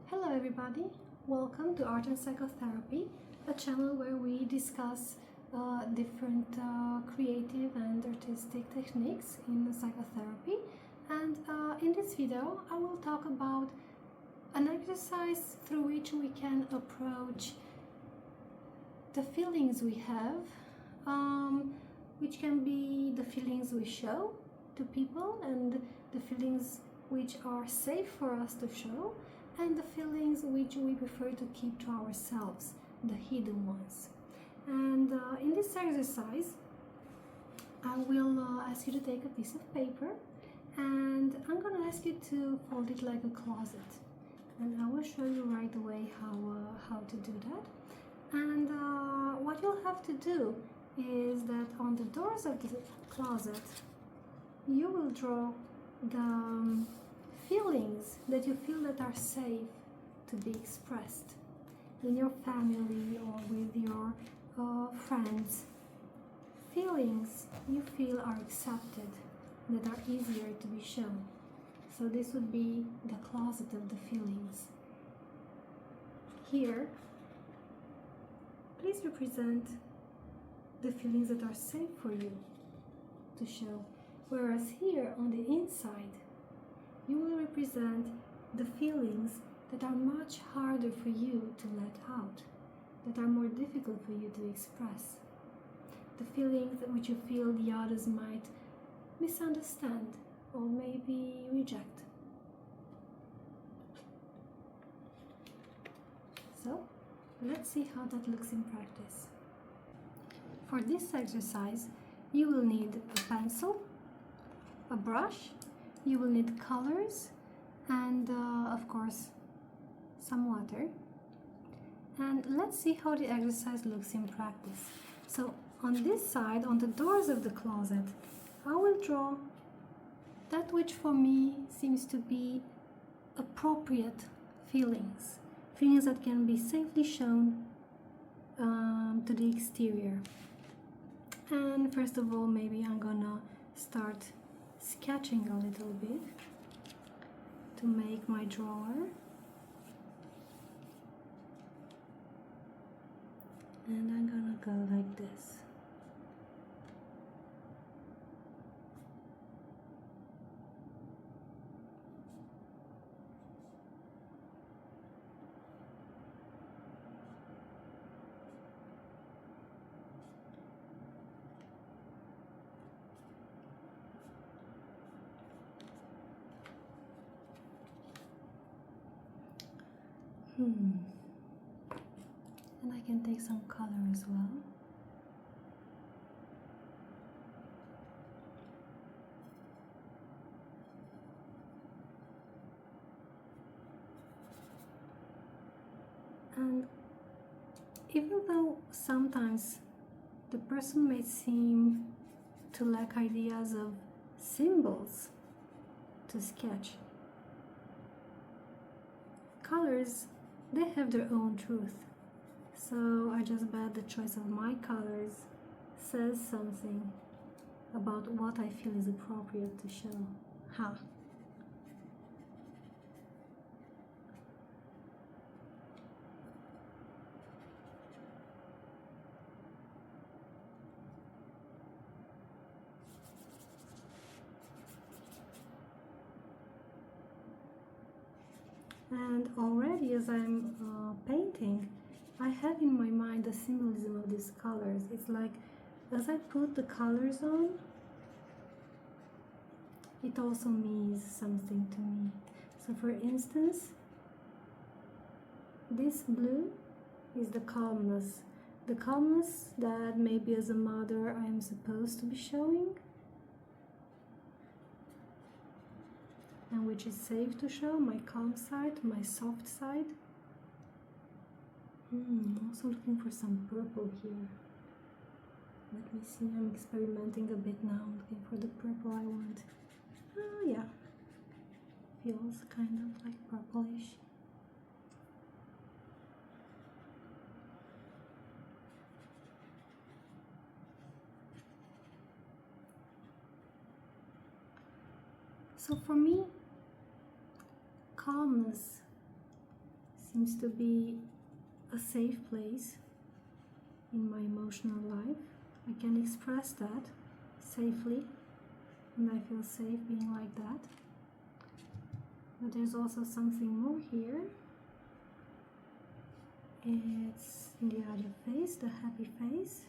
Hello everybody, welcome to Art and Psychotherapy, a channel where we discuss different creative and artistic techniques in psychotherapy. And in this video I will talk about an exercise through which we can approach the feelings we have, which can be the feelings we show to people and the feelings which are safe for us to show, and the feelings which we prefer to keep to ourselves, the hidden ones. And in this exercise, I will ask you to take a piece of paper, and I'm going to ask you to fold it like a closet. And I will show you right away how to do that. And what you'll have to do is that on the doors of the closet, you will draw the feelings that you feel that are safe to be expressed in your family or with your friends. Feelings you feel are accepted, that are easier to be shown. So this would be the closet of the feelings. Here, please represent the feelings that are safe for you to show. Whereas here on the inside, you will represent the feelings that are much harder for you to let out, that are more difficult for you to express. The feelings which you feel the others might misunderstand or maybe reject. So, let's see how that looks in practice. For this exercise, you will need a pencil, a brush, you will need colors, and of course some water. And let's see how the exercise looks in practice. So on this side, on the doors of the closet, I will draw that which for me seems to be appropriate feelings that can be safely shown to the exterior. And first of all, maybe I'm gonna start sketching a little bit to make my drawer, and I'm gonna go like this. And I can take some color as well. And even though sometimes the person may seem to lack ideas of symbols to sketch, colors, they have their own truth. So I just bet the choice of my colors says something about what I feel is appropriate to show. And already as I'm painting, I have in my mind the symbolism of these colors. It's like as I put the colors on, it also means something to me. So for instance, this blue is the calmness that maybe as a mother I am supposed to be showing, and which is safe to show, my calm side, my soft side. Also looking for some purple here. Let me see, I'm experimenting a bit now, looking for the purple I want. Yeah, feels kind of like purplish. So for me, calmness seems to be a safe place in my emotional life. I can express that safely, and I feel safe being like that. But there's also something more here. It's in the other face, the happy face.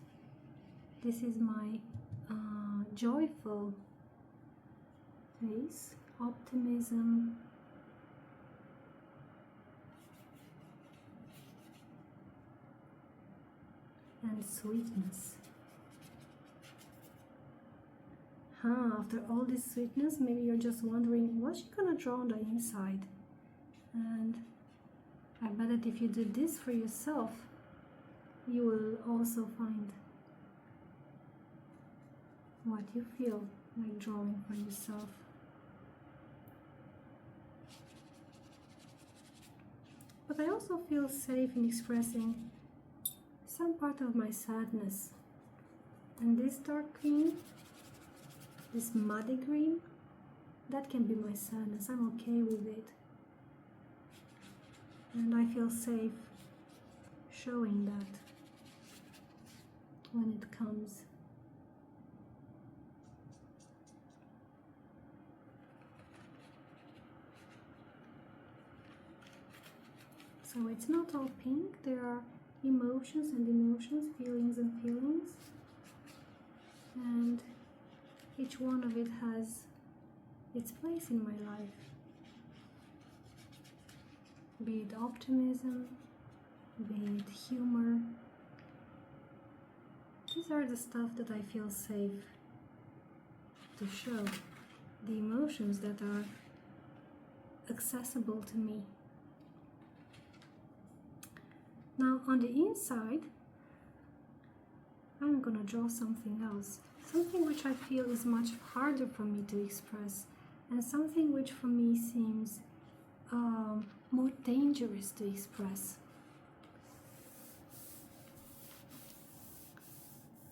This is my joyful face, optimism, and sweetness. After all this sweetness, maybe you're just wondering what's she gonna draw on the inside. And I bet that if you do this for yourself, you will also find what you feel like drawing for yourself. But I also feel safe in expressing some part of my sadness. And this dark green, this muddy green, that can be my sadness. I'm okay with it. And I feel safe showing that when it comes. So it's not all pink, there are emotions and emotions, feelings and feelings. And each one of it has its place in my life. Be it optimism, be it humor. These are the stuff that I feel safe to show. The emotions that are accessible to me. Now on the inside, I'm gonna draw something else. Something which I feel is much harder for me to express, and something which for me seems more dangerous to express.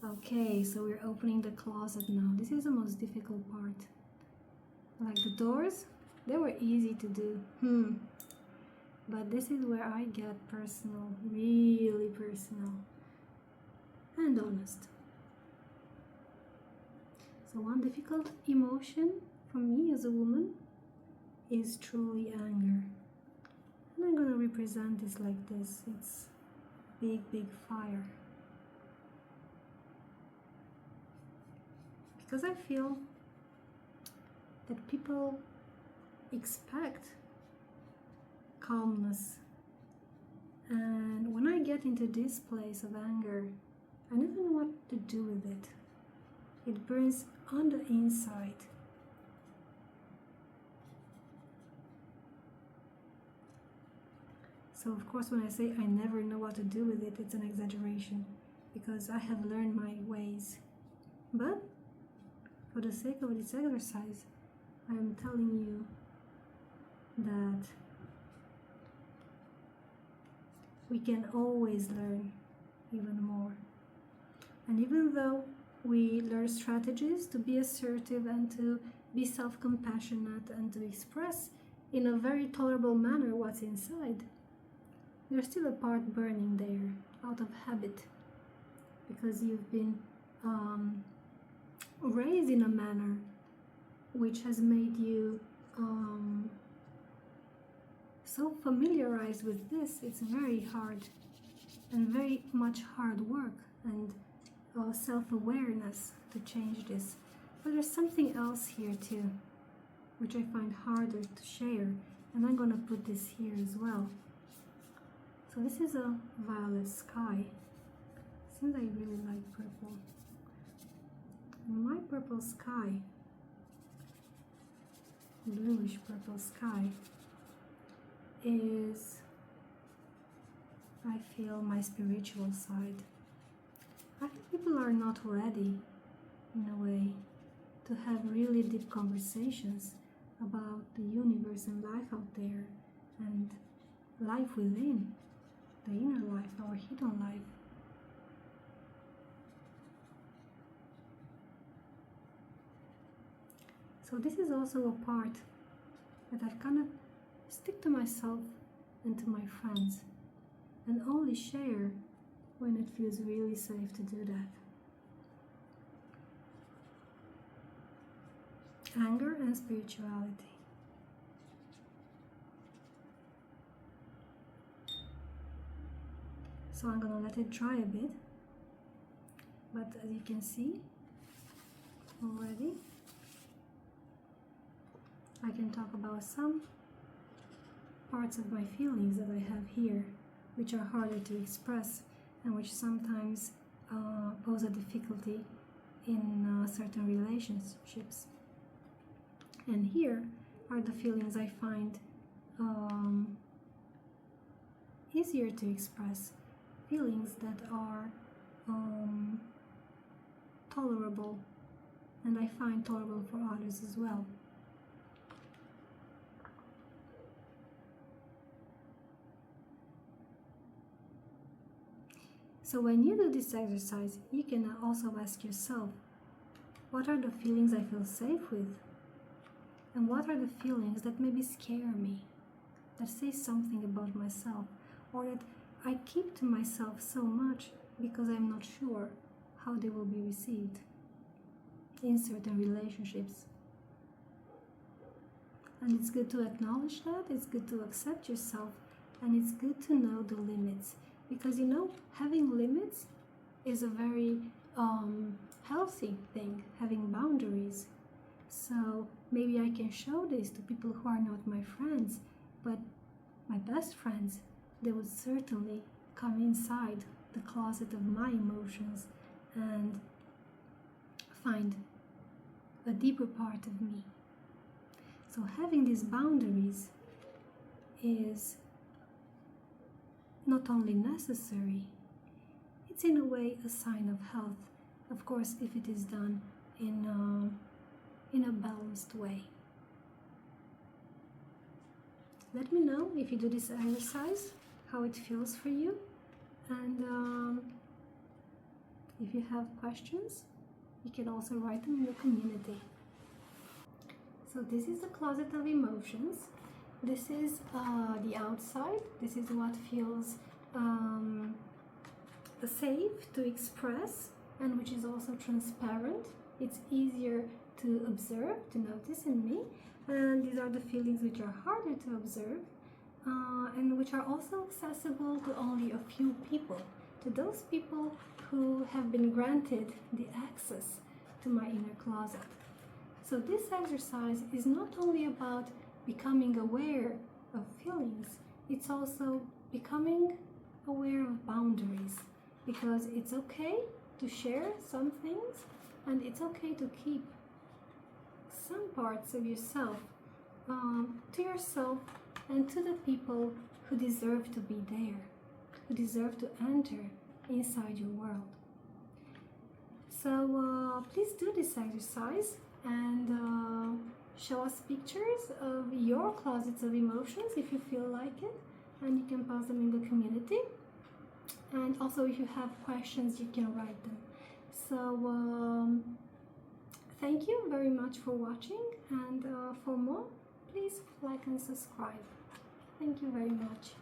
Okay, so we're opening the closet now. This is the most difficult part. Like the doors, they were easy to do. But this is where I get personal, really personal and honest. So one difficult emotion for me as a woman is truly anger. And I'm going to represent this like this. It's big, big fire. Because I feel that people expect calmness. And when I get into this place of anger, I never know what to do with it. It burns on the inside. So of course when I say I never know what to do with it, it's an exaggeration, because I have learned my ways. But for the sake of this exercise, I am telling you that we can always learn even more. And even though we learn strategies to be assertive and to be self-compassionate and to express in a very tolerable manner what's inside, there's still a part burning there out of habit, because you've been raised in a manner which has made you so familiarized with this. It's very hard and very much hard work and self-awareness to change this. But there's something else here too, which I find harder to share, and I'm gonna put this here as well. So this is a violet sky. Since I really like purple, my purple sky, bluish purple sky, is, I feel, my spiritual side. I think people are not ready, in a way, to have really deep conversations about the universe and life out there, and life within, the inner life, our hidden life. So this is also a part that I've kind of stick to myself and to my friends, and only share when it feels really safe to do that. Anger and spirituality. So I'm gonna let it dry a bit, but as you can see already, I can talk about some parts of my feelings that I have here, which are harder to express and which sometimes pose a difficulty in certain relationships. And here are the feelings I find easier to express, feelings that are tolerable, and I find tolerable for others as well. So when you do this exercise, you can also ask yourself, what are the feelings I feel safe with? And what are the feelings that maybe scare me, that say something about myself, or that I keep to myself so much because I'm not sure how they will be received in certain relationships? And it's good to acknowledge that, it's good to accept yourself, and it's good to know the limits. Because you know, having limits is a very healthy thing, having boundaries. So maybe I can show this to people who are not my friends, but my best friends, they would certainly come inside the closet of my emotions and find a deeper part of me. So having these boundaries is not only necessary, it's in a way a sign of health, of course, if it is done in a balanced way. Let me know if you do this exercise, how it feels for you, and if you have questions, you can also write them in the community. So this is the closet of emotions. This is the outside. This is what feels safe to express and which is also transparent. It's easier to observe, to notice in me. And these are the feelings which are harder to observe and which are also accessible to only a few people, to those people who have been granted the access to my inner closet. So this exercise is not only about becoming aware of feelings, it's also becoming aware of boundaries, because it's okay to share some things and it's okay to keep some parts of yourself to yourself and to the people who deserve to be there, who deserve to enter inside your world. So please do this exercise and show us pictures of your closets of emotions if you feel like it, and you can post them in the community. And also if you have questions, you can write them. So thank you very much for watching, and for more, please like and subscribe. Thank you very much.